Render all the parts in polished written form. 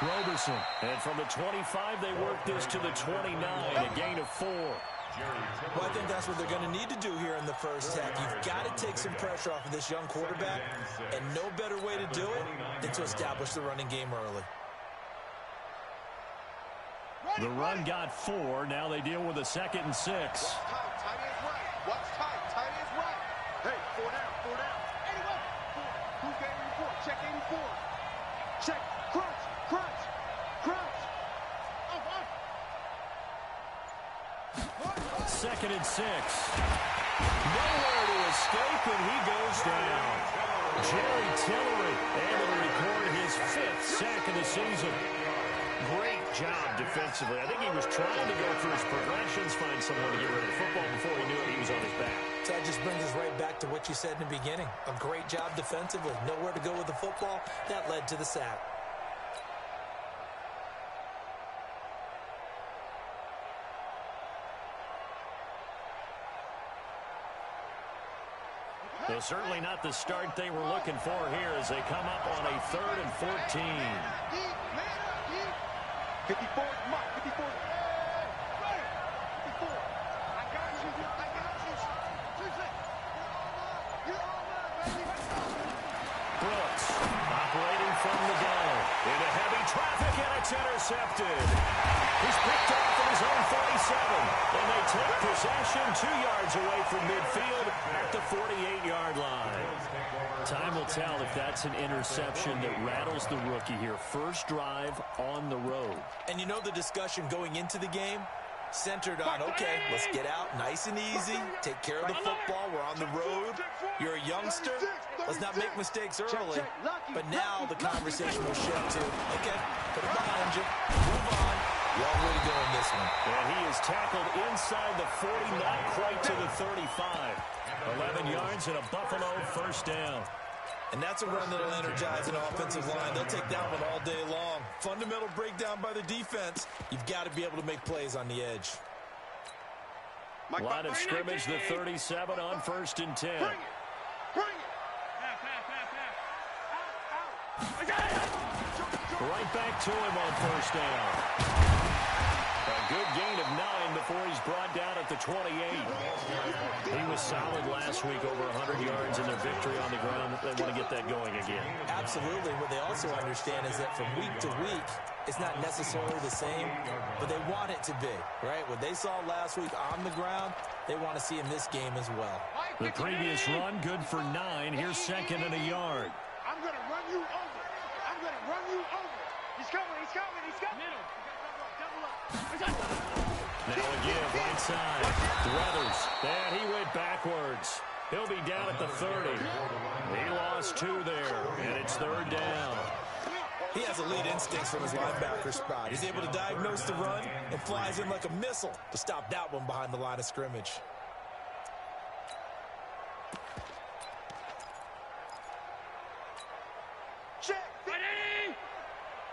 Roberson. And from the 25, they work this to the 29, a gain of 4. Well, I think that's what they're going to need to do here in the first half. You've got to take some pressure off of this young quarterback, and no better way to do it than to establish the running game early. The run got 4. Now they deal with a 2nd and 6. Tight is right. What's tight? Tight is right. Hey, 4 down, 4 down. 81. Who's got 84? Check 84. Check. Crunch, crunch, crunch. Up. 2nd and 6. Nowhere to escape, and he goes down. Jerry Tillery able to record his 5th sack of the season. Great job defensively. I think he was trying to go through his progressions, find someone to get rid of the football before he knew it. He was on his back. So that just brings us right back to what you said in the beginning. A great job defensively. Nowhere to go with the football. That led to the sack. So certainly not the start they were looking for here as they come up on a 3rd and 14. 54, Mike, 54. 54. I got you. Brooks operating from the gun. Into heavy traffic, and it's intercepted. He's picked off at his own 47. And they take possession 2 yards away from midfield at the 48-yard line. Time will tell if that's an interception that rattles the rookie here. First drive on the road. And you know the discussion going into the game? Centered on, okay, let's get out nice and easy, take care of the football, we're on the road, you're a youngster, let's not make mistakes early. But now the conversation will shift to, okay, put it behind you, move on. Long way to go in this one. And he is tackled inside the 40, not quite to the 35. 11 yards and a Buffalo first down. And that's a run that will energize an offensive line. They'll take that one all day long. Fundamental breakdown by the defense. You've got to be able to make plays on the edge. Line of scrimmage, the 37 on 1st and 10. Bring it. Right back to him on 1st down. A good gain of 9 before he's brought down at the 28. He was solid last week, over 100 yards in their victory on the ground. They want to get that going again. Absolutely. What they also understand is that from week to week, it's not necessarily the same, but they want it to be, right? What they saw last week on the ground, they want to see in this game as well. The previous run, good for 9. Here's 2nd and a yard. I'm going to run you over. He's coming. Middle. Now again, right side. Weathers. And he went backwards. He'll be down at the 30. He lost 2 there, and it's 3rd down. He has elite instincts from his linebacker spot. He's able to diagnose the run and flies in like a missile to stop that one behind the line of scrimmage.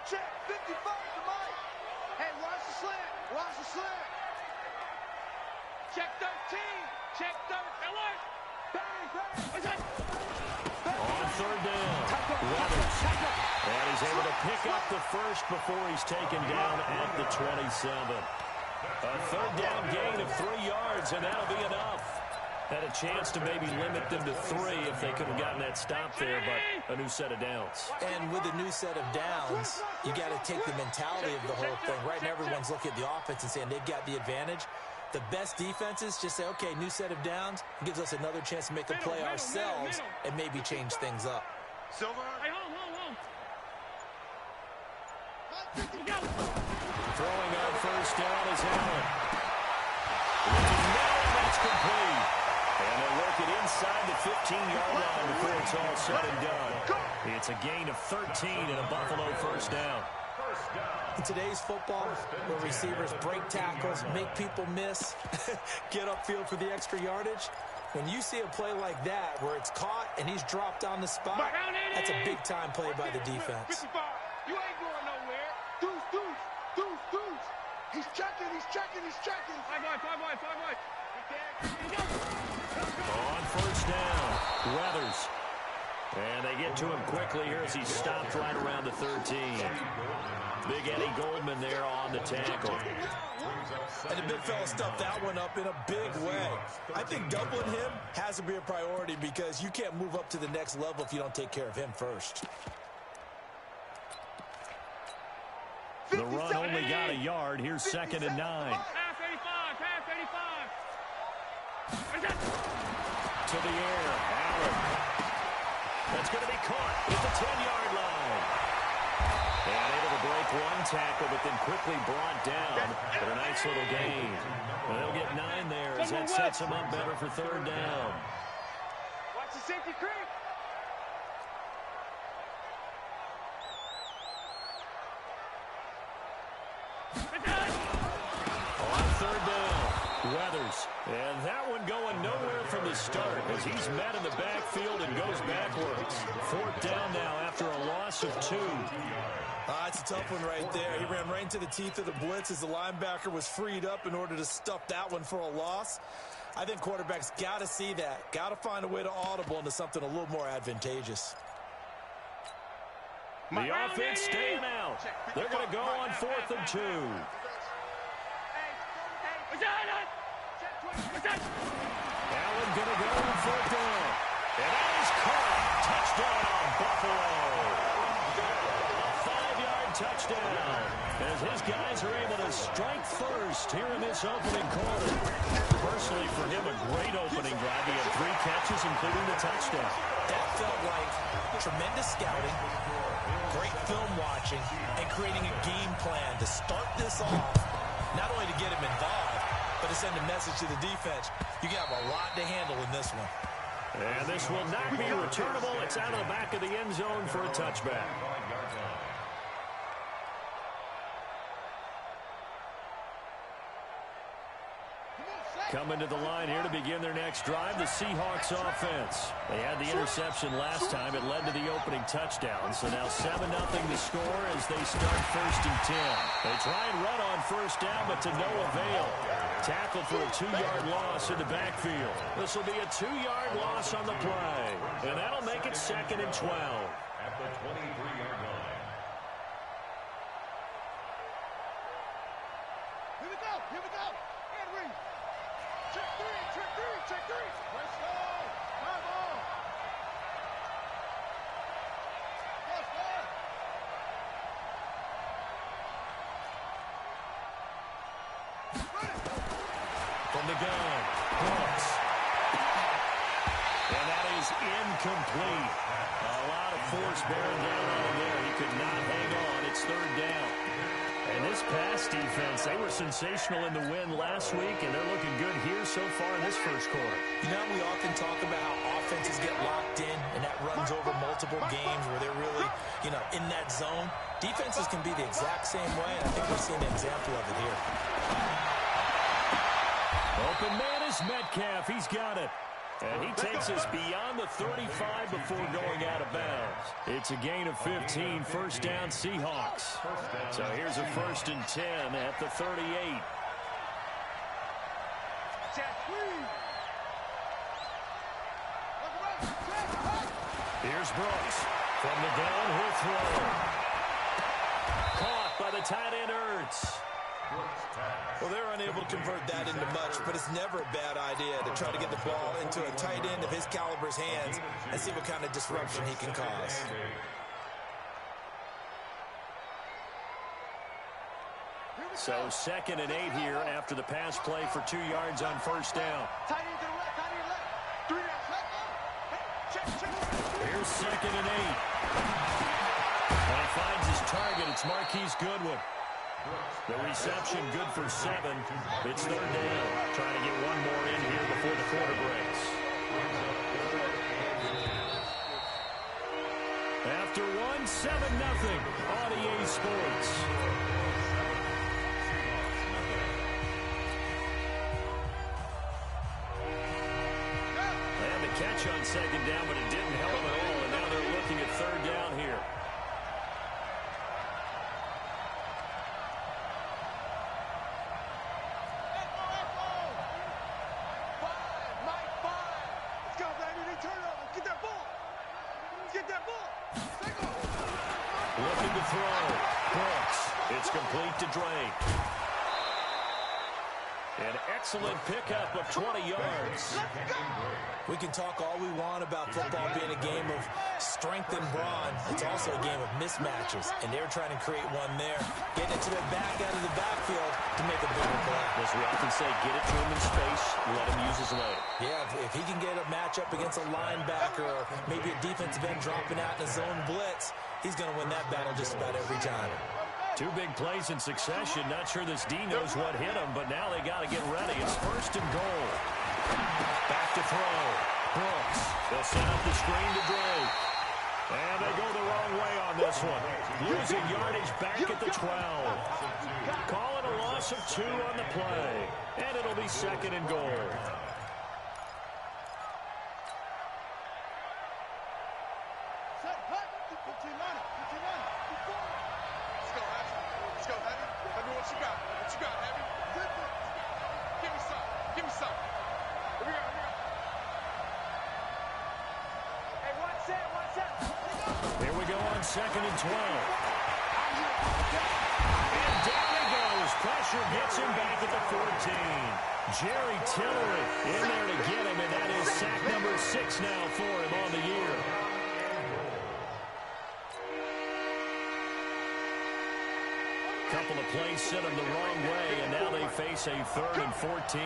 Check. 55 to Mike. Hey, watch the slant. Check 13. Alert. Bang. On 3rd down, Weathers. And he's able to pick up the first before he's taken down at the 27. A 3rd down gain of 3 yards, and that'll be enough. Had a chance to maybe limit them to 3 if they could have gotten that stop there, but a new set of downs. And with a new set of downs, you got to take the mentality of the whole thing. Right now, everyone's looking at the offense and saying they've got the advantage. The best defenses just say, okay, new set of downs. It gives us another chance to make a play ourselves and maybe change things up. Silver. Hey, hold. Throwing on 1st down is Allen. That's complete. And they'll work it inside the 15-yard line before it's all said and done. It's a gain of 13 and a Buffalo 1st down. In today's football, where receivers break tackles, make people miss, get upfield for the extra yardage, when you see a play like that where it's caught and he's dropped on the spot, that's a big-time play by the defense. You ain't going nowhere. Deuce. He's checking. Five wide. On 1st down, Weathers. And they get to him quickly here as he's stopped right around the 13. Big Eddie Goldman there on the tackle. And the big fella stuffed that one up in a big way. I think doubling him has to be a priority because you can't move up to the next level if you don't take care of him first. The run only got a yard. Here's 2nd and 9. Pass 85, pass 85. To the air, Allen. That's going to be caught at the 10-yard line. And able to break one tackle, but then quickly brought down for a nice little gain. Well, they'll get 9 there as that sets them up better for 3rd down. Watch the safety creep. On 3rd down, Weathers. And that one going nowhere from the start as he's met in the backfield and goes backwards. 4th down now after a loss of 2. It's a tough one right there. He ran right into the teeth of the blitz as the linebacker was freed up in order to stuff that one for a loss. I think quarterbacks got to see that. Got to find a way to audible into something a little more advantageous. The offense staying out. They're going to go on 4th and 2. Allen going to go on 4th down. And that is caught. Touchdown, Buffalo. A 5-yard touchdown as his guys are able to strike first here in this opening quarter. Personally, for him, a great opening drive. He had 3 catches, including the touchdown. That felt like tremendous scouting, great film watching, and creating a game plan to start this off, not only to get him involved, but to send a message to the defense. You got a lot to handle in this one. And this will not be returnable. It's out of the back of the end zone for a touchback. Coming to the line here to begin their next drive, the Seahawks offense. They had the interception last time. It led to the opening touchdown. So now 7-0 the score as they start 1st and 10. They try and run on 1st down, but to no avail. Tackled for a 2-yard loss in the backfield. This will be a 2-yard loss on the play. And that'll make it 2nd and 12. At the 23-yard line. Here we go, here we go. And read. Check 3, check 3, check 3. Let's go. Come on. Let's go. From the gun, Brooks. And that is incomplete. A lot of force bearing down on him there. He could not hang on. It's 3rd down. And this pass defense, they were sensational in the win last week, and they're looking good here so far in this 1st quarter. You know, we often talk about how offenses get locked in, and that runs over multiple games where they're really, in that zone. Defenses can be the exact same way, and I think we're seeing an example of it here. Open man is Metcalf. He's got it. And he takes us beyond the 35 before going out of bounds. It's a gain of 15, 1st down Seahawks. So here's a 1st and 10 at the 38. Here's Brooks. From the gun, he'll throw. Caught by the tight end Ertz. Well, they're unable to convert that into much, but it's never a bad idea to try to get the ball into a tight end of his caliber's hands and see what kind of disruption he can cause. So 2nd and 8 here after the pass play for 2 yards on 1st down. Tight end to the left, tight end left. 3 down, let go. Check, check. Here's 2nd and 8. And he finds his target. It's Marquise Goodwin. The reception good for 7. It's 3rd down. Trying to get one more in here before the quarter breaks. After 1, 7-0 on EA Sports. They had the catch on 2nd down, but it didn't help them at all. And now they're looking at 3rd down here. Looking to throw. Brooks. It's complete to Drake. An excellent pickup of 20 yards. We can talk all we want about football being a game of strength and brawn. It's also a game of mismatches, and they're trying to create one there. Getting it to the back out of the backfield to make a bigger play. As we often say, get it to him in space, let him use his leg. Yeah, if he can get a matchup against a linebacker or maybe a defensive end dropping out in a zone blitz, he's going to win that battle just about every time. Two big plays in succession. Not sure this D knows what hit him, but now they got to get ready. It's 1st and goal. Back to throw. Brooks. They'll set up the screen to Drake. And they go the wrong way on this one. Losing yardage back at the 12. Call it a loss of 2 on the play. And it'll be 2nd and goal. What you got? What you got, Heavy? Give me some. Give me some. Here we go. Hey, watch that. Here we go on 2nd and 12. And down he goes. Pressure gets him back at the 14. Jerry Tillery in there to get him, and that is sack number 6 now for him on the year. Couple of plays sent them the wrong way, and now they face a 3rd and 14.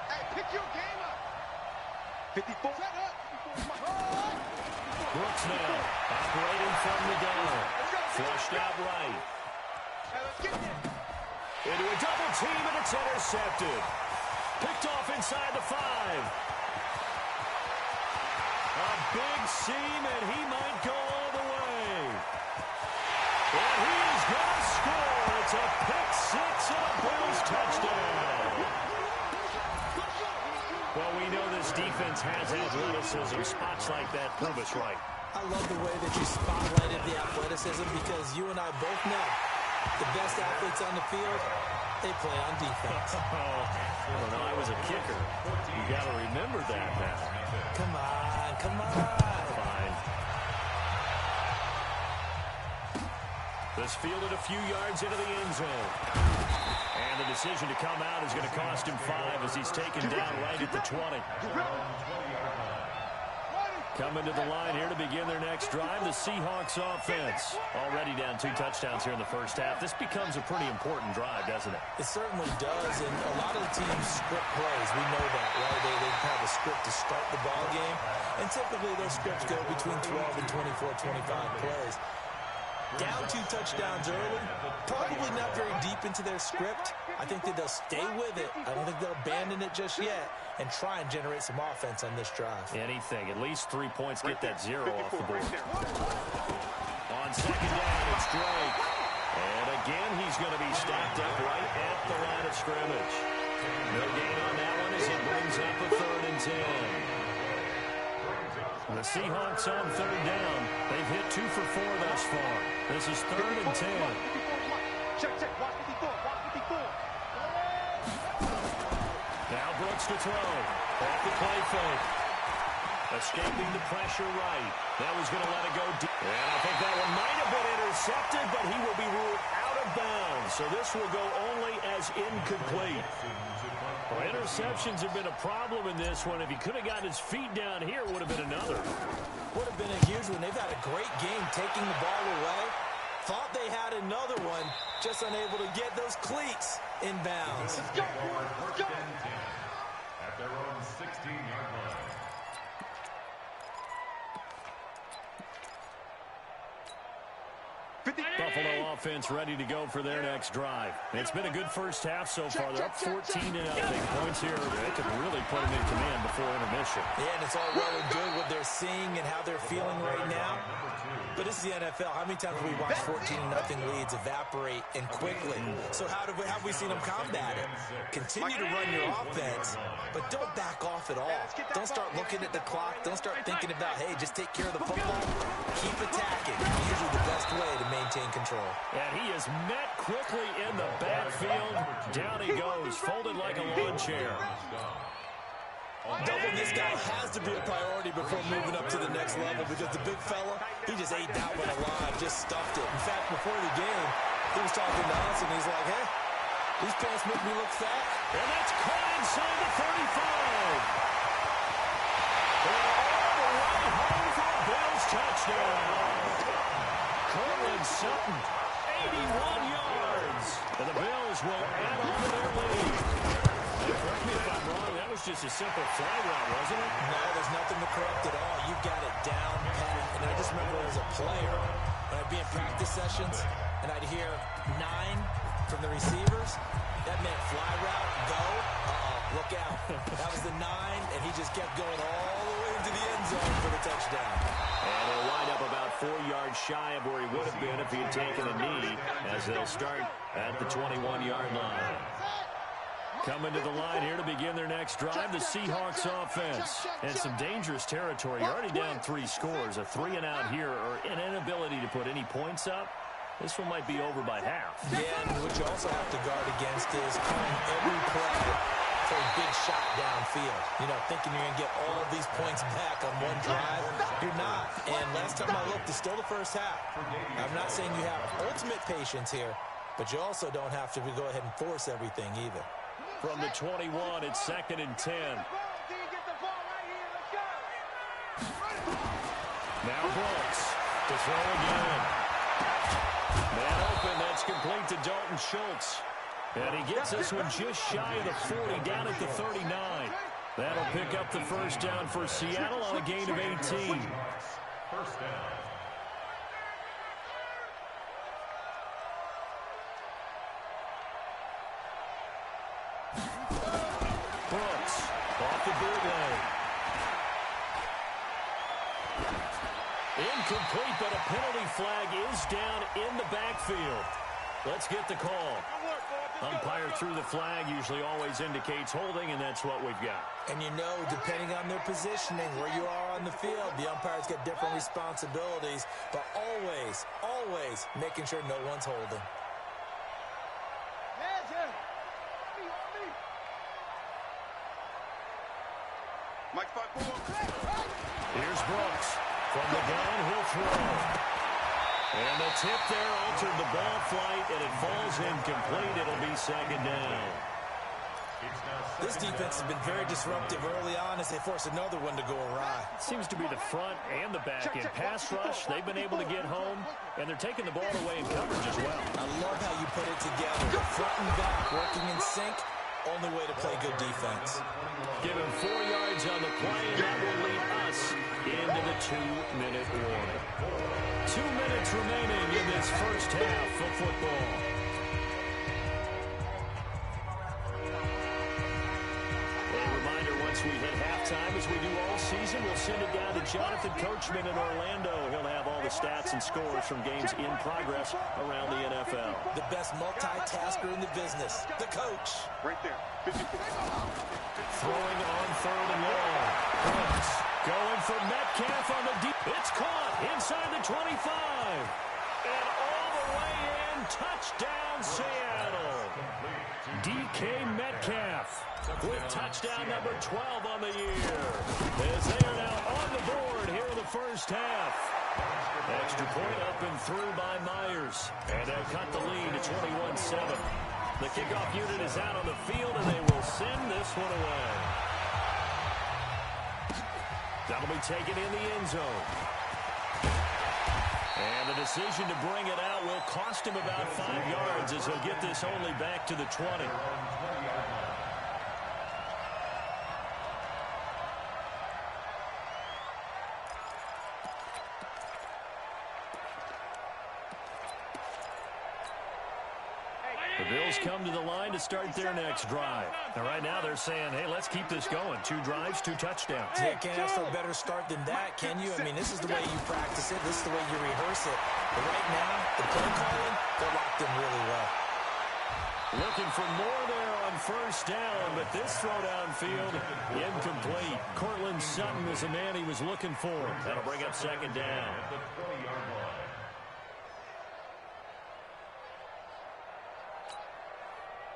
Hey, pick your game up. 54. Brooks now operating from the gun. Flushed out right. Into a double team, and it's intercepted. Picked off inside the 5. A big seam, and he might go all the way. And he's going to score. It's a pick 6 and a Bills touchdown. Well, we know this defense has athleticism. Spots like that prove us right. I love the way that you spotlighted the athleticism because you and I both know the best athletes on the field, they play on defense. When I was a kicker, you got to remember that now. Come on. Fine. This fielded a few yards into the end zone. And the decision to come out is going to cost him 5 as he's taken down right at the 20. Coming to the line here to begin their next drive, the Seahawks offense. Already down 2 touchdowns here in the first half. This becomes a pretty important drive, doesn't it? It certainly does, and a lot of the teams script plays. We know that, right? They have a script to start the ball game, and typically those scripts go between 12 and 24, 25 plays. Down 2 touchdowns early, probably not very deep into their script. I think that they'll stay with it. I don't think they'll abandon it just yet and try and generate some offense on this drive. Anything. At least 3 points, get that 0 off the board. On 2nd down, it's Drake. And again, he's going to be stacked up right at the line of scrimmage. No gain on that one as it brings up a 3rd and 10. The Seahawks on 3rd down. They've hit 2 for 4 thus far. This is 3rd and 10. Check. Watch 54. Now Brooks to throw. Off the play fake. Escaping the pressure right. That was going to let it go deep. And I think that one might have been intercepted, but he will be ruled out of bounds. So this will go only as incomplete. Well, interceptions have been a problem in this one. If he could have gotten his feet down here, it would have been another. Would have been a huge one. They've had a great game taking the ball away. Thought they had another one, just unable to get those cleats in bounds. At their own 16-yard line. Buffalo offense ready to go for their next drive. It's been a good first half so far. They're up 14-0. Points here. They could really put them in command before intermission. Yeah, and it's all well and good what they're seeing and how they're feeling right now. But this is the NFL. How many times have we watched 14-0 leads evaporate and quickly? So how have we seen them combat it? Continue to run your offense, but don't back off at all. Don't start looking at the clock. Don't start thinking about, hey, just take care of the football. Keep attacking. Usually the best way to maintain control. And he is met quickly in the backfield. Down he goes, folded like a lawn chair. Doubling this guy has to be a priority before moving up to the next level because the big fella, he just ate that one alive, just stuffed it. In fact, before the game, he was talking to us, and he's like, hey, these pants make me look fat. And that's caught inside the 35. And all the way home for a Bills touchdown. Cortland Sutton, 81 yards. And the Bills will add on to their lead. Correct me if I'm wrong, that was just a simple fly route, wasn't it? No, there's nothing to correct at all. You got it down, pat. And I just remember as a player, when I'd be in practice sessions, and I'd hear 9 from the receivers, that meant fly route, go, look out. That was the 9, and he just kept going all the way into the end zone for the touchdown. And he'll wind up about 4 yards shy of where he would have been if he had taken a knee, as they'll start at the 21-yard line. Coming to the line here to begin their next drive, the Seahawks offense. And some dangerous territory. You're already down 3 scores. A 3-and-out here or an inability to put any points up. This one might be over by half. Yeah, and what you also have to guard against is calling every play for a big shot downfield. You know, thinking you're going to get all of these points back on one drive. You're not. And last time I looked, it's still the first half. I'm not saying you have ultimate patience here, but you also don't have to go ahead and force everything either. From the 21, it's 2nd and 10. Now Brooks to throw again. Man open, that's complete to Dalton Schultz. And he gets this one just shy of the 40, down at the 39. That'll pick up the first down for Seattle on a gain of 18. First down. Brooks off the bootleg. Incomplete, but a penalty flag is down in the backfield. Let's get the call. Umpire threw the flag, usually always indicates holding, and that's what we've got. And you know, depending on their positioning, where you are on the field, the umpires get different responsibilities, but always, always making sure no one's holding. Here's Brooks. From the gun, he'll throw. And the tip there altered the ball flight, and it falls incomplete. It'll be 2nd down. This defense has been very disruptive early on as they force another one to go awry. It seems to be the front and the back. In pass rush, they've been able to get home, and they're taking the ball away in coverage as well. I love how you put it together. The front and back working in sync. Only way to play good defense. Give him 4 yards on the play, and that will lead us into the 2-minute warning. 2 minutes remaining in this first half of football. A reminder, once we hit halftime, as we do all season, we'll send it down to Jonathan Coachman in Orlando. He'll have all the stats and scores from games in progress around the NFL. The best multitasker in the business, the coach. Right there. 54. Throwing on 3rd and long. Brooks going for Metcalf on the deep. It's caught inside the 25. And all the way in. Touchdown, Seattle. DK Metcalf with touchdown number 12 on the year. As they are now on the board here in the first half. Extra point up and through by Myers. And they'll cut the lead to 21-7. The kickoff unit is out on the field, and they will send this one away. That'll be taken in the end zone. And the decision to bring it out will cost him about 5 yards as he'll get this only back to the 20. The Bills come to the line to start their next drive. And right now they're saying, hey, let's keep this going. 2 drives, 2 touchdowns. You can't ask for a better start than that, can you? I mean, this is the way you practice it. This is the way you rehearse it. But right now, the play calling, they're locked in really well. Looking for more there on first down, but this throw downfield, incomplete. Cortland Sutton was the man he was looking for. That'll bring up 2nd down.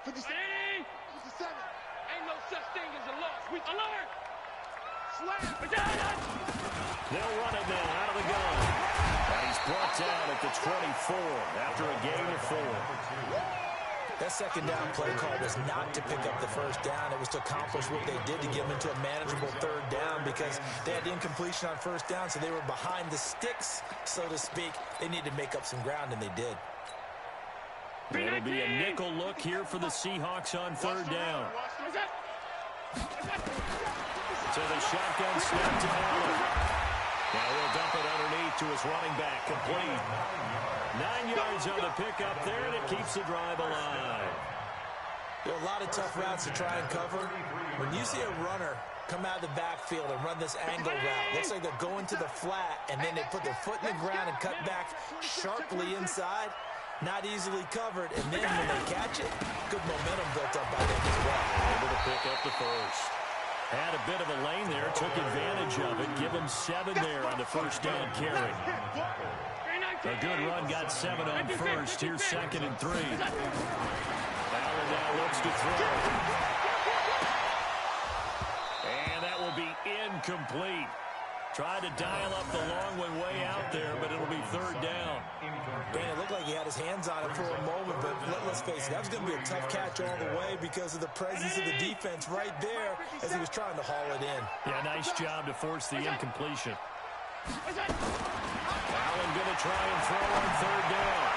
57. Ain't no such thing as a loss. We alert. Slam. They'll run it now out of the gun. And he's brought down at the 24 after a gain of 4. That second down play call was not to pick up the first down. It was to accomplish what they did to get them into a manageable third down because they had incompletion on first down, so they were behind the sticks, so to speak. They needed to make up some ground, and they did. It'll be a nickel look here for the Seahawks on third down. So the shotgun snap to Allen. Now he'll dump it underneath to his running back, complete. 9 yards on the pickup there, and it keeps the drive alive. There are a lot of tough routes to try and cover. When you see a runner come out of the backfield and run this angle route, looks like they're going to the flat, and then they put their foot in the ground and cut back sharply inside. Not easily covered, and then when they catch it, good momentum built up by them as well. Able to pick up the first. Had a bit of a lane there, took advantage of it. Give him 7 there on the first down carry. A good run, got 7 on first. Here's 2nd and 3. Allen now looks to throw. And that will be incomplete. Tried to dial up the long one way out there, but it'll be third down. Man, it looked like he had his hands on it for a moment, but let's face it, that was going to be a tough catch all the way because of the presence of the defense right there as he was trying to haul it in. Yeah, nice job to force the incompletion. Allen going to try and throw on third down.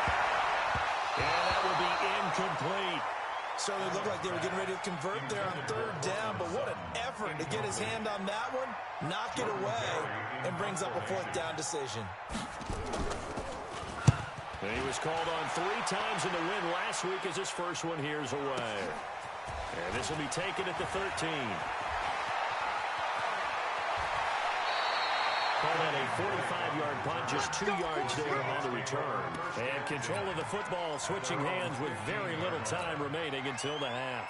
And that will be incomplete. Certainly looked like they were getting ready to convert there on third down, but what an effort to get his hand on that one, knock it away, and brings up a 4th down decision. And he was called on 3 times in the win last week as his first one here's away. And this will be taken at the 13. Called that a 45-yard punt, just 2 yards there on the return. And control of the football, switching hands with very little time remaining until the half.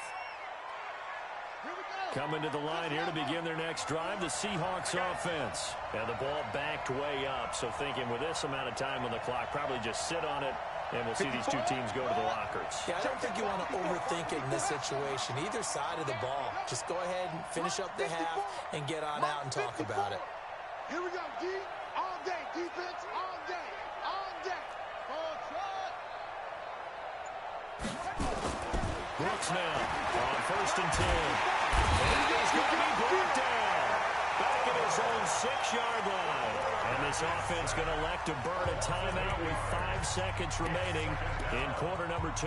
Coming to the line here to begin their next drive, the Seahawks offense. And the ball backed way up, so thinking with this amount of time on the clock, probably just sit on it, and we'll see these 2 teams go to the lockers. Yeah, I don't think you want to overthink it in this situation. Either side of the ball. Just go ahead and finish up the half and get on out and talk about it. Here we go, D. All day. Defense, all day. All day. Full shot. Brooks now on 1st and 10. And he's going to be brought down. Back at his own 6-yard line. And this offense going to elect to burn a timeout with 5 seconds remaining in quarter number 2.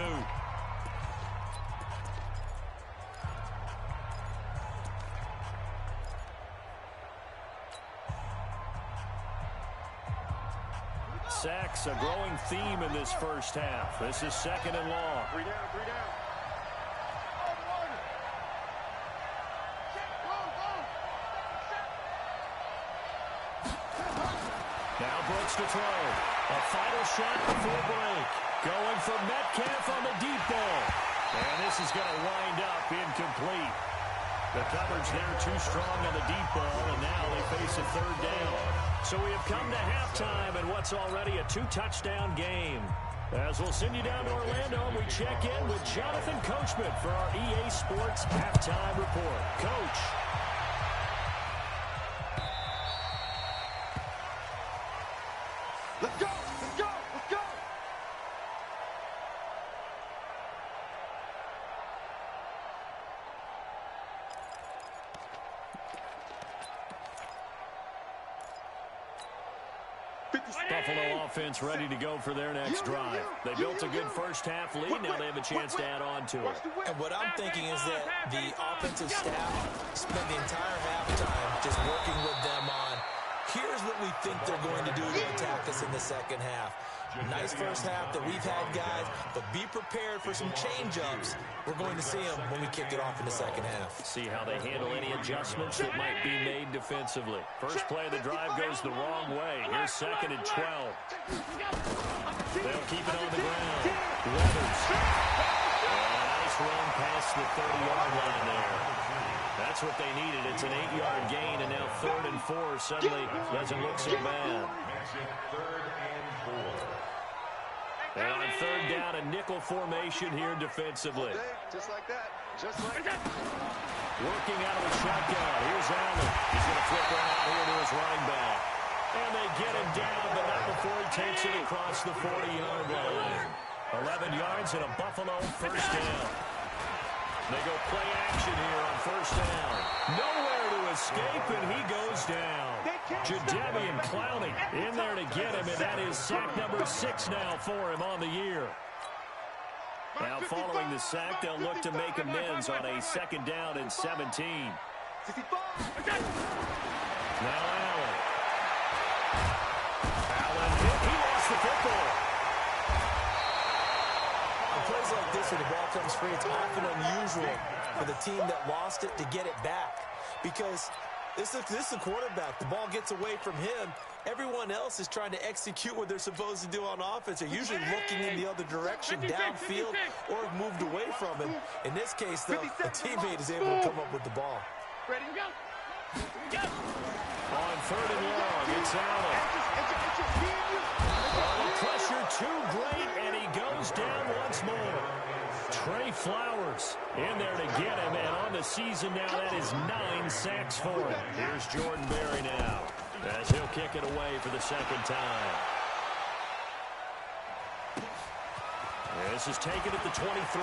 Sacks, a growing theme in this first half. This is 2nd and long. 3 down, 3 down. Now Brooks to throw. A final shot before break. Going for Metcalf on the deep ball. And this is going to wind up incomplete. The coverage there too strong on the deep ball, and now they face a 3rd down. So we have come to halftime in what's already a 2-touchdown game. As we'll send you down to Orlando, we check in with Jonathan Coachman for our EA Sports Halftime Report. Coach. Let's go. Let's go. Let's go. Buffalo offense ready to go for their next drive. They built a good first half lead. Now they have a chance to add on to it. And what I'm thinking is that the offensive staff spent the entire halftime just working with them on, here's what we think they're going to do to attack us in the second half. Nice first half that we've had, guys, but be prepared for some change-ups. We're going to see them when we kick it off in the second half. See how they handle any adjustments that might be made defensively. First play of the drive goes the wrong way. Here's 2nd and 12. They'll keep it on the ground. Weathers. And a nice run past the 30-yard line there. That's what they needed. It's an 8-yard gain, and now 3rd and 4 suddenly doesn't look so bad. And on third down, a nickel formation here defensively. Just like that. Just like that. Working out of the shotgun. Here's Allen. He's going to flip around here to his running back. And they get him down, but not before he takes it across the 40-yard line. 11 yards and a Buffalo first down. They go play action here on first down. Nowhere to escape, and he goes down. Jadeveon Clowney in there to get him, and that is sack number 6 now for him on the year. Now following the sack, they'll look to make amends on a second down and 17. Now Allen. Allen, he lost the football. On plays like this where the ball comes free, it's often unusual for the team that lost it to get it back. Because this is a quarterback. The ball gets away from him. Everyone else is trying to execute what they're supposed to do on offense. They're usually looking in the other direction, downfield, or have moved away from him. In this case, though, a teammate is able to come up with the ball. Ready to go. On third and long, it's Allen. The pressure too great, and he goes down once more. Trey Flowers in there to get him, and on the season now, that is 9 sacks for him. Here's Jordan Berry now, as he'll kick it away for the second time. This is taken at the 23.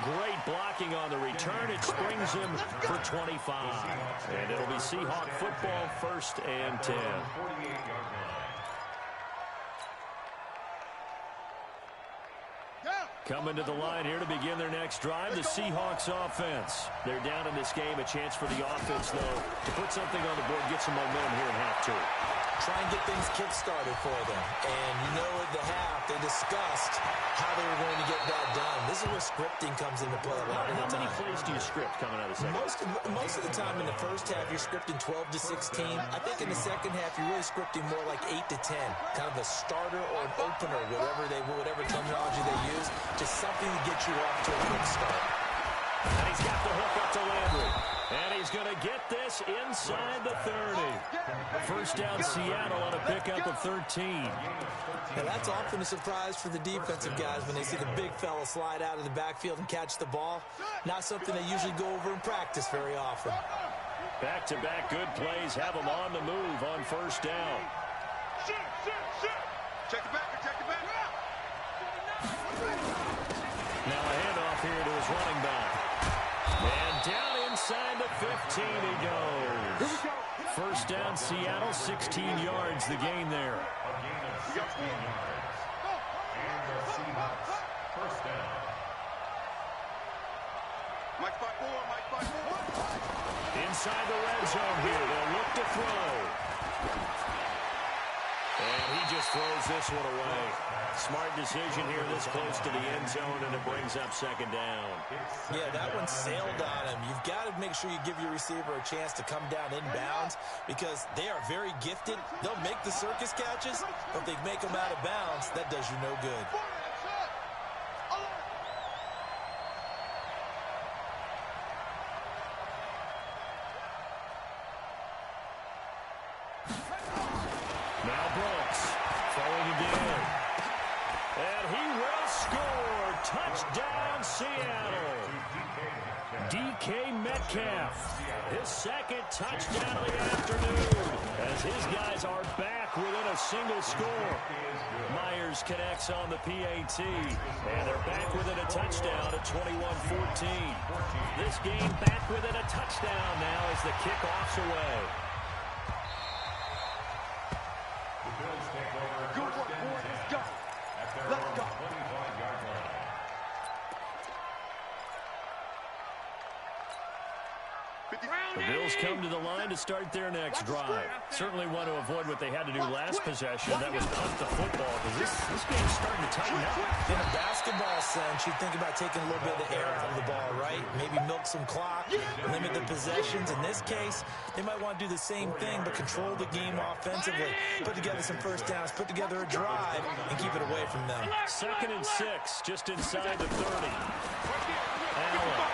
Great blocking on the return. It springs him for 25. And it'll be Seahawk football, first and 10. Coming to the line here to begin their next drive, the Seahawks offense. They're down in this game. A chance for the offense, though, to put something on the board, get some momentum here in half two. Try and get things kick-started for them. And you know at the half, they discussed how they were going to get that done. This is where scripting comes into play a lot of the time. How many plays do you script coming out of the second? Most of the time in the first half, you're scripting 12 to 16. I think in the second half, you're really scripting more like 8 to 10. Kind of a starter or an opener, whatever terminology they use. Just something to get you off to a quick start. And he's got the hook up to Landry. And he's going to get this inside the 30. First down Seattle on a pickup of 13. Now that's often a surprise for the defensive guys when they see the big fella slide out of the backfield and catch the ball. Not something they usually go over in practice very often. Back-to-back good plays have them on the move on first down. Check it back. Now a handoff here to his running back. And down inside the 15 he goes. First down Seattle, 16 yards the gain there. A gain of 16 yards. And the Seahawks first down. Mike 5-4. Inside the red zone here. They'll look to throw. And he just throws this one away. Smart decision here this close to the end zone, and it brings up second down. Yeah, that one sailed on him. You've got to make sure you give your receiver a chance to come down inbounds because they are very gifted. They'll make the circus catches, but if they make them out of bounds, that does you no good. Now Brooks throwing again. And he will score. Touchdown, Seattle. DK Metcalf. His second touchdown of the afternoon as his guys are back within a single score. Myers connects on the PAT, and they're back within a touchdown at 21-14. This game back within a touchdown now as the kickoff's away. Good work, boys. Let's go. Let's go. The Bills come to the line to start their next drive. Certainly want to avoid what they had to do last possession. That was punt the football because this game's starting to tighten up. In a basketball sense, you think about taking a little bit of the air out of the ball, right? Maybe milk some clock, limit the possessions. In this case, they might want to do the same thing but control the game offensively. Put together some first downs, put together a drive, and keep it away from them. 2nd and 6, just inside the 30. Allen.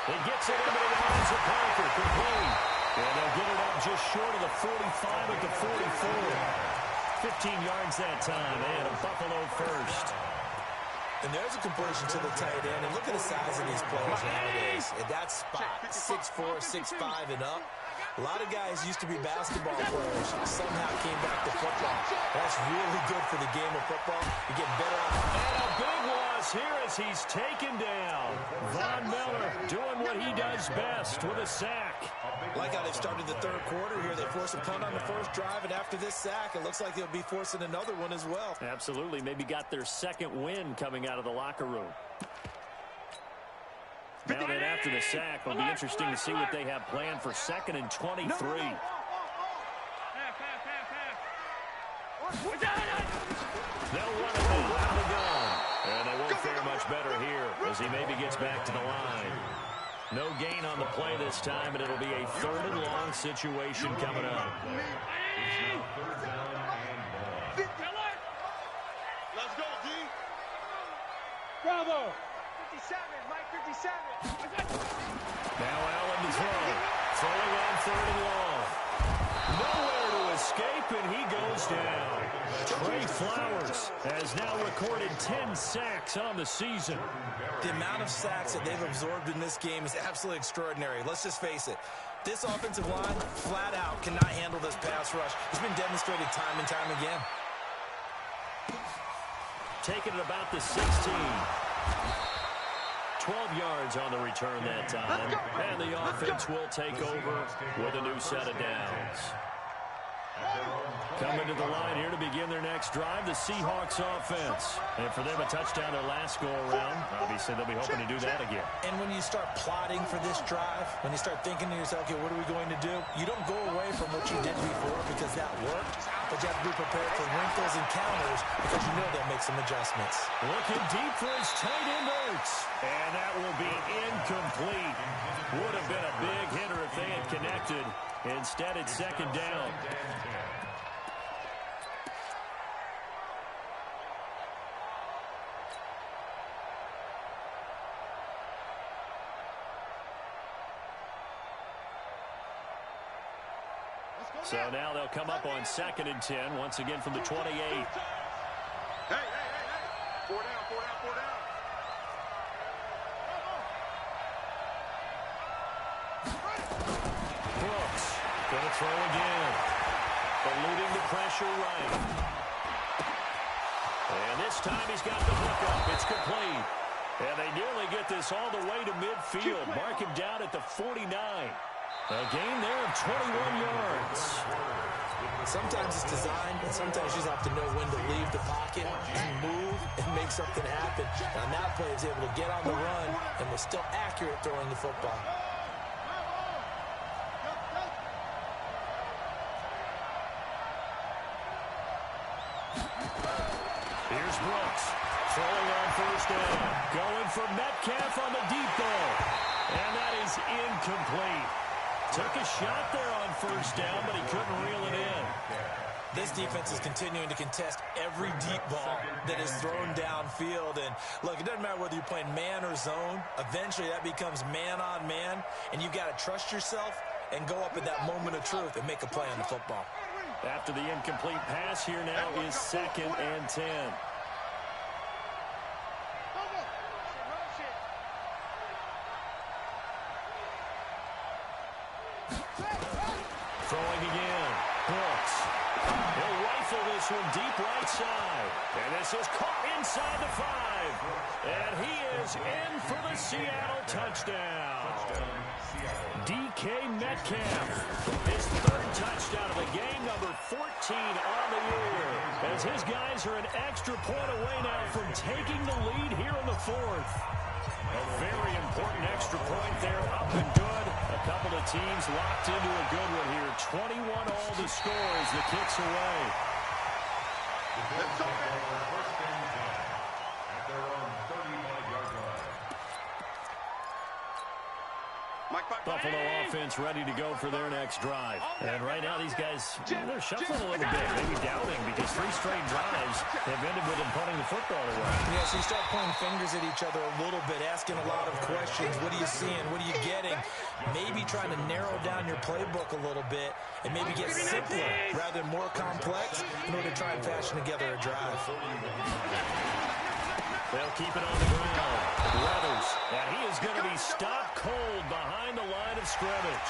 He gets it into the hands of Parker. Complete. And they'll get it up just short of the 45 at the 44. 15 yards that time, and a Buffalo first. And there's a completion to the tight end. And look at the size of these players nowadays. At that spot, 6'4", 6'5", and up. A lot of guys used to be basketball players, somehow came back to football. That's really good for the game of football. You're getting better off. And a big loss here as he's taken down. Von Miller doing what he does best with a sack. Like how they've started the third quarter here. They force a punt on the first drive, and after this sack, it looks like they'll be forcing another one as well. Absolutely. Maybe got their second win coming out of the locker room. Now then, after the sack, it'll be interesting to see what they have planned for 2nd and 23. They'll run it now out of the gun. And they won't fare much better here as he maybe gets back to the line. No gain on the play this time, and it'll be a 3rd and long situation coming up. Let's go, D. Bravo. 57, Mike 57. Now Allen to throw. Throwing on 3rd and long. Nowhere to escape, and he goes down. Trey Flowers has now recorded 10 sacks on the season. The amount of sacks that they've absorbed in this game is absolutely extraordinary. Let's just face it. This offensive line, flat out, cannot handle this pass rush. It's been demonstrated time and time again. Taking it about the 16. 12 yards on the return that time. And the offense will take over with a new set of downs. Coming to the line here to begin their next drive, the Seahawks offense. And for them, a touchdown their last go-around. Obviously, they'll be hoping to do that again. And when you start plotting for this drive, when you start thinking to yourself, okay, what are we going to do? You don't go away from what you did before because that worked, but you have to be prepared for wrinkles and counters because you know they'll make some adjustments. Looking deep for his tight end Ertz. And that will be incomplete. Would have been a big hitter if they had connected. Instead, it's 2nd down. So now they'll come up on 2nd and 10, once again from the 28. Hey. 4 down. Brooks going to throw again. Eluding the pressure right. And this time he's got the hook up. It's complete. And they nearly get this all the way to midfield. Mark him down at the 49. A gain there of 21 yards. Sometimes it's designed, and sometimes you just have to know when to leave the pocket and move and make something happen. And on that play, he was able to get on the run and was still accurate throwing the football. Here's Brooks. Throwing on 1st down. Going for Metcalf on the deep ball. And that is incomplete. Took a shot there on 1st down, but he couldn't reel it in. This defense is continuing to contest every deep ball that is thrown downfield. And, look, it doesn't matter whether you're playing man or zone. Eventually, that becomes man on man, and you've got to trust yourself and go up at that moment of truth and make a play on the football. After the incomplete pass, here now is 2nd and 10. Throwing again. Brooks. He'll rifle this one deep right side. And this is caught inside the 5. And he is in for the Seattle touchdown. DK Metcalf. His 3rd touchdown of the game, number 14 on the year. As his guys are an extra point away now from taking the lead here in the 4th. A very important extra point there, up and good. A couple of teams locked into a good one here. 21 all the score as the kick's away. Let's go, man. At their own 35-yard line. Buffalo offense ready to go for their next drive. And right now these guys, they're shuffling a little bit, maybe doubting, because 3 straight drives have ended with them punting the football away. Yeah, so you start pointing fingers at each other a little bit, asking a lot of questions. What are you seeing? What are you getting? Maybe trying to narrow down your playbook a little bit and maybe get simpler rather than more complex in order to try and fashion together a drive. They'll keep it on the ground. Weathers, and he is going to be stopped cold behind the line of scrimmage.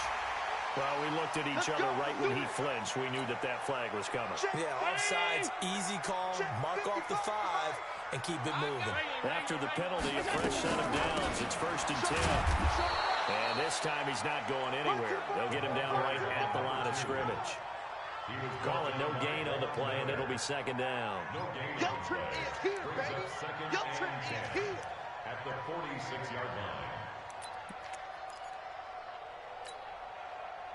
Well, we looked at each other right when he flinched. We knew that that flag was coming. Yeah, offsides, easy call, mark off the 5, and keep it moving. After the penalty, a fresh set of downs. It's 1st and 10. And this time he's not going anywhere. They'll get him down right at the line of scrimmage. Call it no gain on the play, and it'll be 2nd down. Your trip is here, baby. Your trip is here. At the 46-yard line.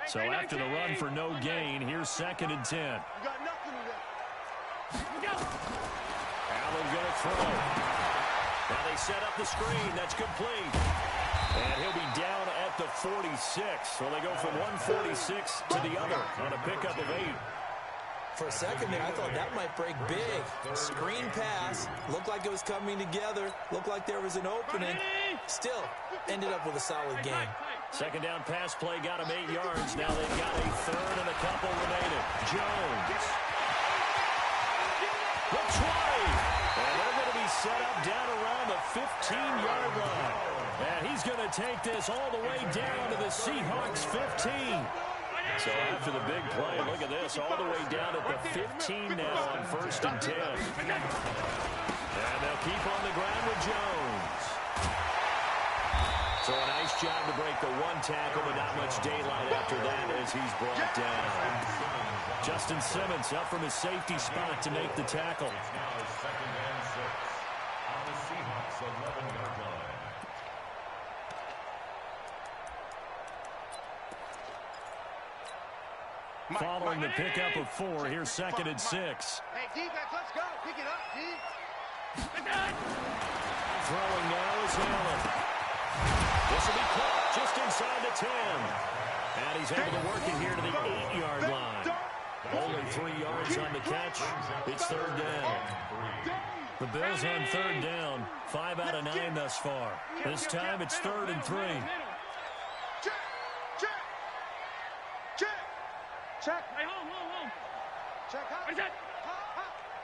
So after the run for no gain, here's 2nd and 10. You got nothing today. Allen going to throw. Now they set up the screen. That's complete. And he'll be down at the 46. So they go from 146 to the other on a pickup of 8. For a second there, I thought that might break big. Screen pass. Looked like it was coming together. Looked like there was an opening. Still, ended up with a solid game. 2nd down pass play got him 8 yards. Now they've got a 3rd and a couple remaining. Jones. The 20. And they're going to be set up down around the 15-yard line. And he's going to take this all the way down to the Seahawks 15. So after the big play, look at this, all the way down at the 15 now on 1st and 10. And they'll keep on the ground with Jones. So a nice job to break the 1 tackle, but not much daylight after that as he's brought down. Justin Simmons up from his safety spot to make the tackle. Now 2nd and 6 on the Seahawks 11-yard line. Following the pickup of 4, here's 2nd and 6. Hey, defense, let's go. Pick it up, D. Throwing now is Allen. This will be caught just inside the 10. And he's able to work it here to the 8-yard line. Only 3 yards on the catch. It's 3rd down. The Bills on 3rd down. 5 out of 9 thus far. This time it's 3rd and 3. Check. Check. Check. Check. Hey, home. Check out. What is that?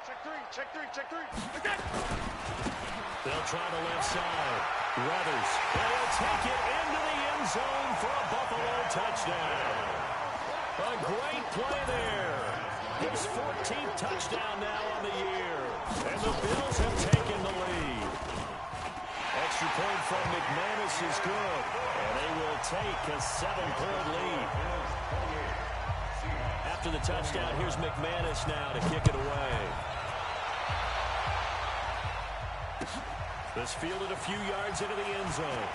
Check 3. Check 3. Check 3. What's that? They'll try the left side. Weathers. And he'll take it into the end zone for a Buffalo touchdown. A great play there. His 14th touchdown now on the year. And the Bills have taken the lead. Extra point from McManus is good. And they will take a 7-point lead. After the touchdown, here's McManus now to kick it away. This fielded a few yards into the end zone.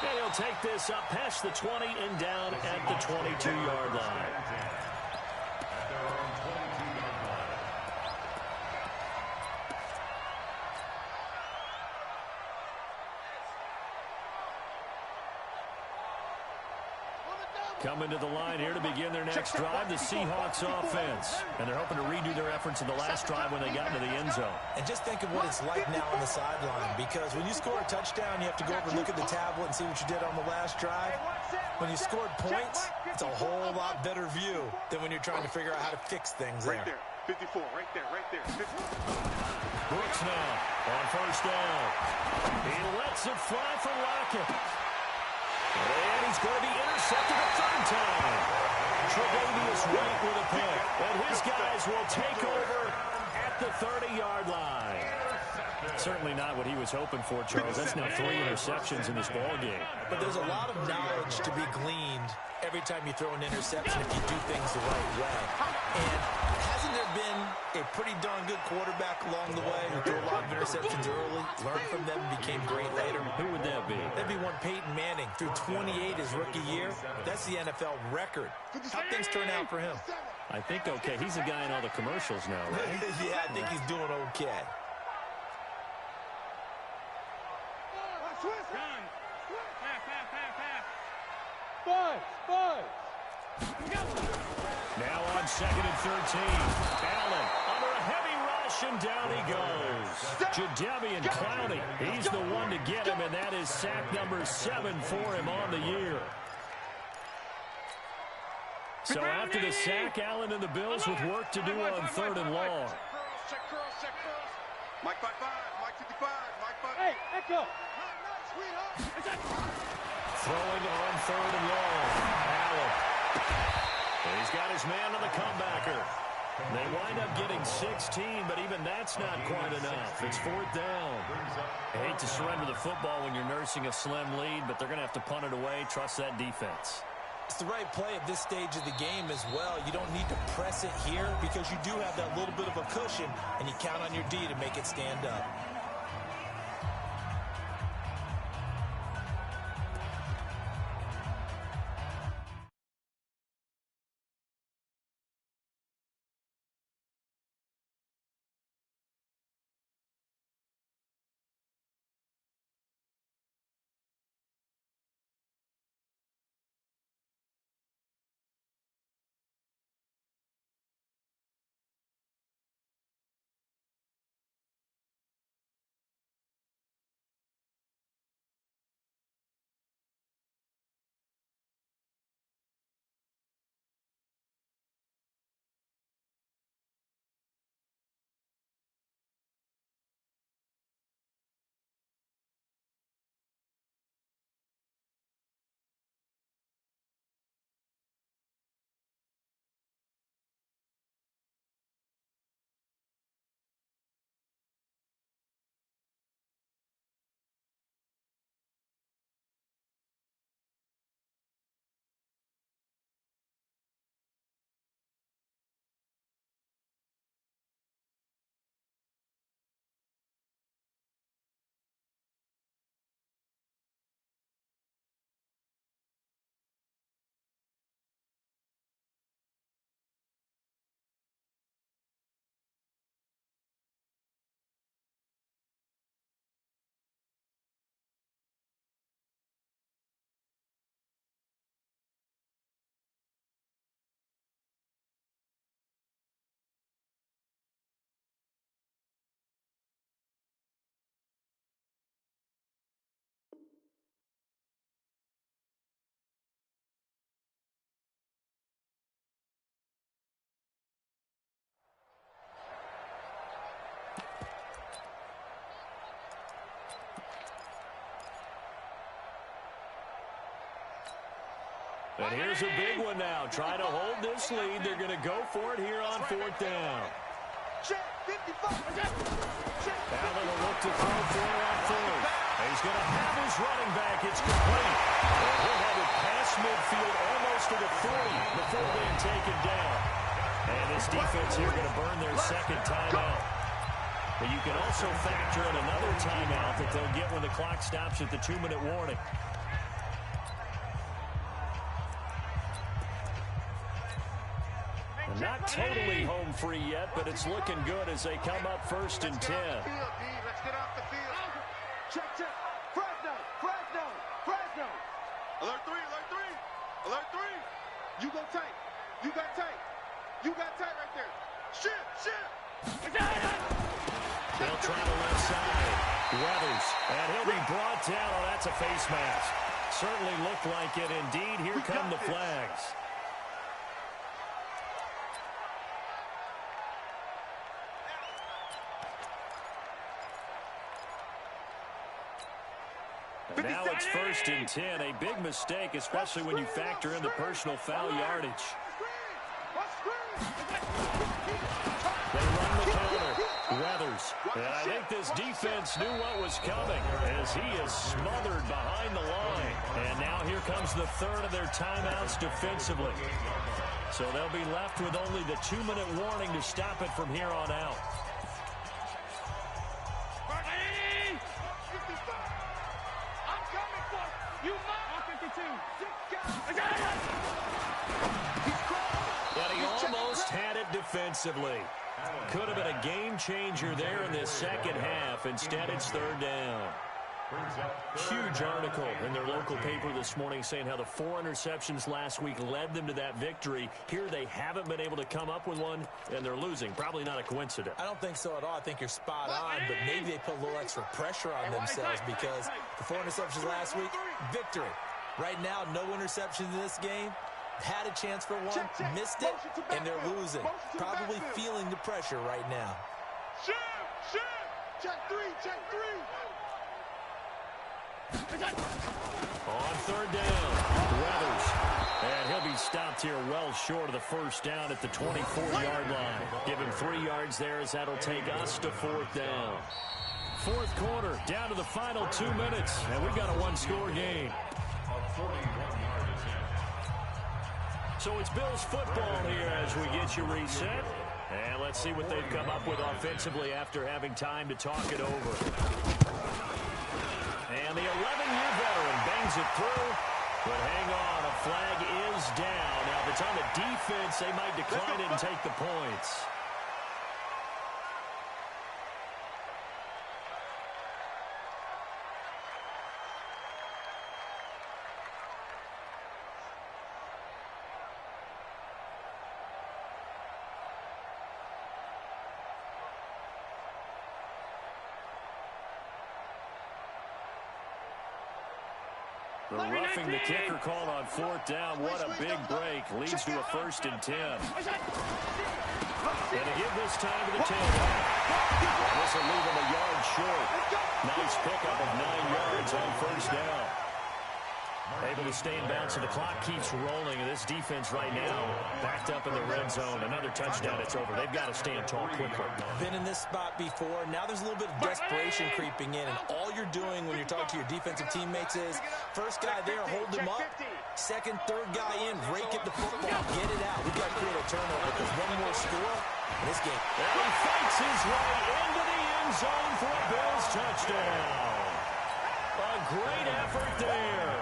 And he'll take this up past the 20 and down at the 22-yard line. At their own 22-yard line. Coming to the line here to begin their next drive, the Seahawks offense. And they're hoping to redo their efforts in the last drive when they got into the end zone. And just think of what it's like now on the sideline, because when you score a touchdown, you have to go over and look at the tablet and see what you did on the last drive. When you scored points, it's a whole lot better view than when you're trying to figure out how to fix things there. Right there. 54. Right there. Right there. 54. Brooks now on 1st down. He lets it fly for Lockett. And he's going to be intercepted a 3rd time. Tre'Davious White with a pick. And his guys will take over at the 30-yard line. Certainly not what he was hoping for, Charles. That's now 3 interceptions in this ball game. But there's a lot of knowledge to be gleaned every time you throw an interception if you do things the right way. And hasn't there been a pretty darn good quarterback along the way who threw a lot of interceptions early, learned from them, and became great later? Who would that be? That'd be one Peyton Manning. Threw 28 his rookie year. That's the NFL record. How'd things turn out for him? I think okay. He's a guy in all the commercials now, right? Yeah, I think he's doing okay. Five. Now on 2nd and 13. Allen under a heavy rush, and down he goes. Jadeveon Clowney, he's the one to get him, and that is sack number 7 for him on the year. So after the sack, Allen and the Bills with work to do on 3rd and long. Check curls. Mike 5-5, Mike 55, Mike 5. Hey, Echo. Throwing on 3rd and long. Allen. He's got his man on the comebacker. They wind up getting 16, but even that's not quite enough. It's 4th down. I hate to surrender the football when you're nursing a slim lead, but they're going to have to punt it away. Trust that defense. It's the right play at this stage of the game as well. You don't need to press it here because you do have that little bit of a cushion, and you count on your D to make it stand up. And here's a big one now. Trying to hold this lead. They're going to go for it here on 4th down. Allen will look to throw for it on 3rd. He's going to have his running back. It's complete. And he'll have it past midfield almost to the 40 before being taken down. And this defense here going to burn their 2nd timeout. But you can also factor in another timeout that they'll get when the clock stops at the 2-minute warning. Not totally home free yet, but it's looking good as they come up 1st and 10. Let's get off the field. Check. Fresno. Alert 3. You go tight. You got tight right there. Shit. They'll try the left side. Weathers, and he'll be brought down. Oh, that's a face mask. Certainly looked like it. Indeed, here come the flags. And now it's 1st and 10. A big mistake, especially when you factor in the personal foul yardage. They run the counter. Weathers. And I think this defense knew what was coming as he is smothered behind the line. And now here comes the 3rd of their timeouts defensively. So they'll be left with only the 2-minute warning to stop it from here on out. But he almost had it defensively. Could have been a game changer there in this 2nd half. Instead, it's 3rd down. Huge article in their local paper this morning saying how the 4 interceptions last week led them to that victory. Here they haven't been able to come up with one, and they're losing. Probably not a coincidence. I don't think so at all. I think you're spot on, but maybe they put a little extra pressure on themselves because the 4 interceptions last week, victory. Right now, no interceptions in this game. Had a chance for one, missed it, and they're losing. Probably feeling the pressure right now. Check three. On 3rd down, Weathers. And he'll be stopped here well short of the first down at the 24-yard line. Give him 3 yards there as that'll take us to 4th down. 4th quarter, down to the final 2 minutes, and we've got a 1-score game. So it's Bills football here as we get you reset. And let's see what they've come up with offensively after having time to talk it over. And the 11-year veteran bangs it through. But hang on, a flag is down. Now, if it's on the defense, they might decline it and take the points. The roughing the kicker called on 4th down. What a big break. Leads to a 1st and 10. And to give this time to the tailback. This will leave him a yard short. Nice pickup of 9 yards on 1st down. Able to stay in bounds, so the clock keeps rolling. And this defense right now backed up in the red zone. Another touchdown, it's over. They've got to stand tall quickly. Been in this spot before. Now there's a little bit of desperation creeping in. And all you're doing when you're talking to your defensive teammates is first guy there, hold him up. Second, third guy in, rake at the football, get it out. We've got to create a turnover because one more score in this game. And he fights his way into the end zone for a Bills touchdown. A great effort there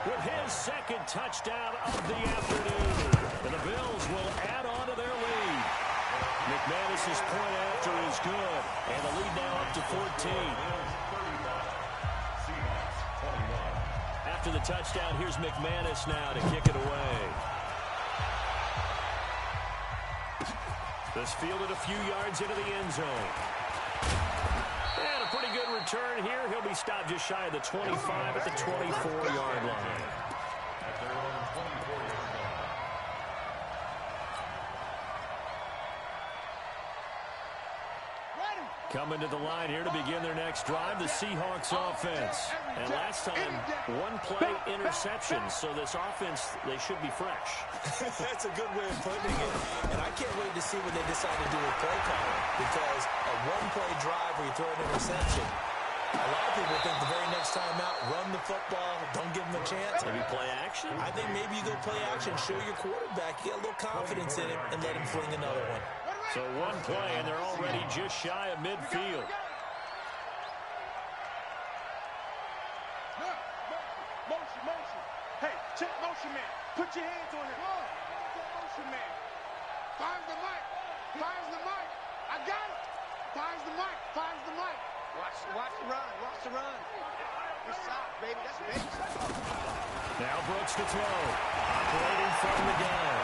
with his 2nd touchdown of the afternoon. And the Bills will add on to their lead. McManus's point after is good. And the lead now up to 14. After the touchdown, here's McManus now to kick it away. This fielded a few yards into the end zone. And a pretty good return here. He'll be stopped just shy of the 25 at the 24-yard line. Coming to the line here to begin their next drive, the Seahawks offense. And last time, 1-play interception. So this offense, they should be fresh. That's a good way of putting it. And I can't wait to see what they decide to do with play calling. Because a 1-play drive where you throw an interception, a lot of people think the very next time out, run the football, don't give them a chance. Maybe play action? I think maybe you go play action, show your quarterback, get a little confidence in him, and let him fling another one. So 1 play, and they're already just shy of midfield. Motion. Hey, check motion man. Put your hands on it. Motion man. Finds the mic. I got it. Finds the mic. Watch the run. Good shot, baby. That's big. Now Brooks to throw. Operating from the gun.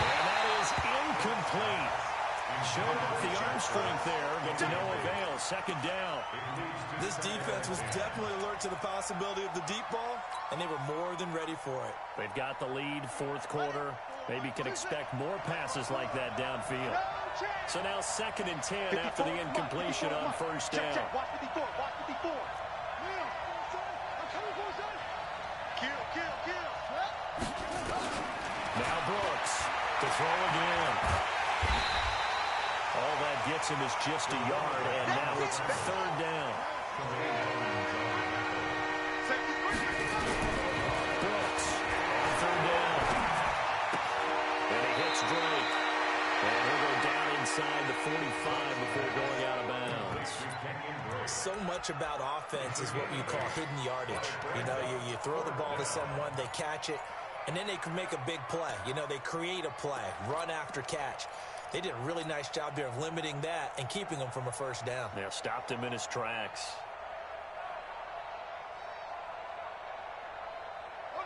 And that is incomplete. Showed off the arm strength there, but to no avail. 2nd down. This defense was definitely alert to the possibility of the deep ball, and they were more than ready for it. They've got the lead, 4th quarter. Maybe can expect more passes like that downfield. So now 2nd and 10 after the incompletion on 1st down. Watch 54. Kill. Now Brooks to throw again. All that gets him is just a yard, and now it's 3rd down. Brooks on 3rd down. And he hits Drake. And he'll go down inside the 45 before going out of bounds. So much about offense is what you call hidden yardage. You know, you throw the ball to someone, they catch it, and then they can make a big play. You know, they create a play, run after catch. They did a really nice job there of limiting that and keeping him from a 1st down. Yeah, stopped him in his tracks.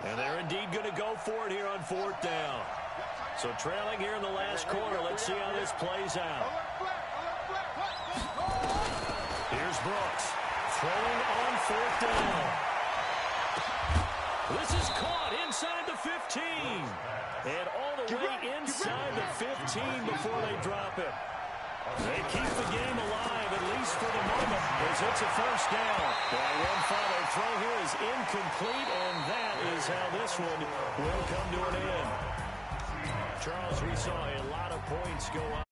And they're indeed going to go for it here on 4th down. So trailing here in the last quarter. Let's see how this plays out. Here's Brooks. Throwing on 4th down. This is caught inside the 15. And all the way inside the 15 before they drop it. They keep the game alive, at least for the moment, as it's a 1st down. Well, one final throw here is incomplete, and that is how this one will come to an end. Charles, we saw a lot of points go up.